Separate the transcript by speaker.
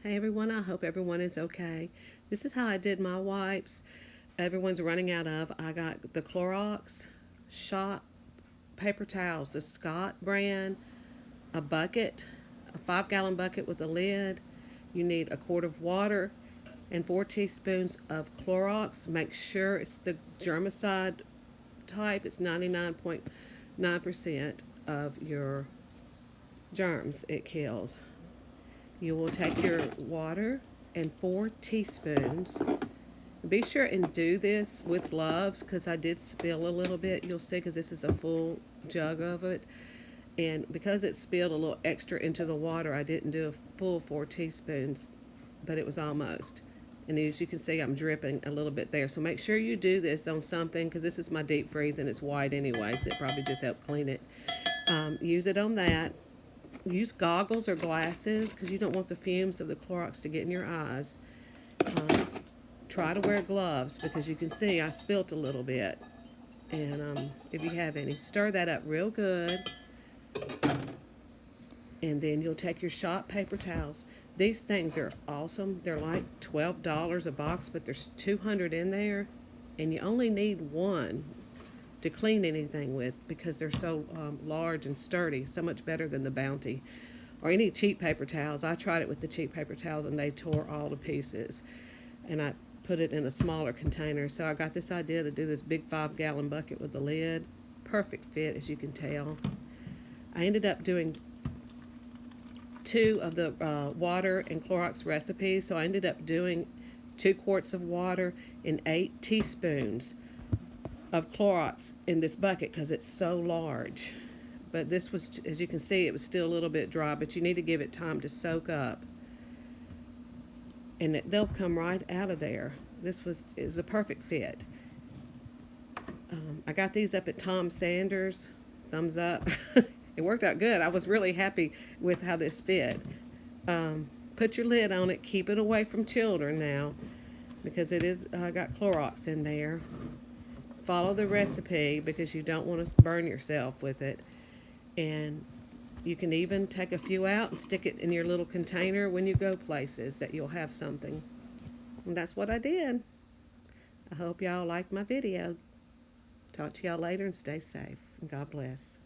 Speaker 1: Hey everyone, I hope everyone is okay. This is how I did my wipes. Everyone's running out of. I got the Clorox shot paper towels, the Scott brand, a bucket, a 5-gallon bucket with a lid. You need a quart of water and 4 teaspoons of Clorox. Make sure it's the germicide type. It's 99.9% of your germs it kills. You will take your water and 4 teaspoons. Be sure and do this with gloves because I did spill a little bit. You'll see because this is a full jug of it. And because it spilled a little extra into the water, I didn't do a full 4 teaspoons, but it was almost. And as you can see, I'm dripping a little bit there. So make sure you do this on something because this is my deep freeze and it's white anyway, so it probably just helped clean it. Use it on that. Use goggles or glasses because you don't want the fumes of the Clorox to get in your eyes. Try to wear gloves because you can see I spilt a little bit. And if you have any, stir that up real good. And then you'll take your shot paper towels. These things are awesome. They're like $12 a box, but there's 200 in there. And you only need one to clean anything with because they're so large and sturdy, so much better than the Bounty or any cheap paper towels. I tried it with the cheap paper towels and they tore all to pieces, and I put it in a smaller container. So I got this idea to do this big 5-gallon bucket with the lid. Perfect fit, as you can tell. I ended up doing 2 of the water and Clorox recipes, so I ended up doing 2 quarts of water and 8 teaspoons of Clorox in this bucket because it's so large. But this was, as you can see, it was still a little bit dry, but you need to give it time to soak up. And they'll come right out of there. This is a perfect fit. I got these up at Tom Sanders. Thumbs up. It worked out good. I was really happy with how this fit. Put your lid on it. Keep it away from children now because it is got Clorox in there. Follow the recipe because you don't want to burn yourself with it. And you can even take a few out and stick it in your little container when you go places that you'll have something. And that's what I did. I hope y'all liked my video. Talk to y'all later and stay safe. And God bless.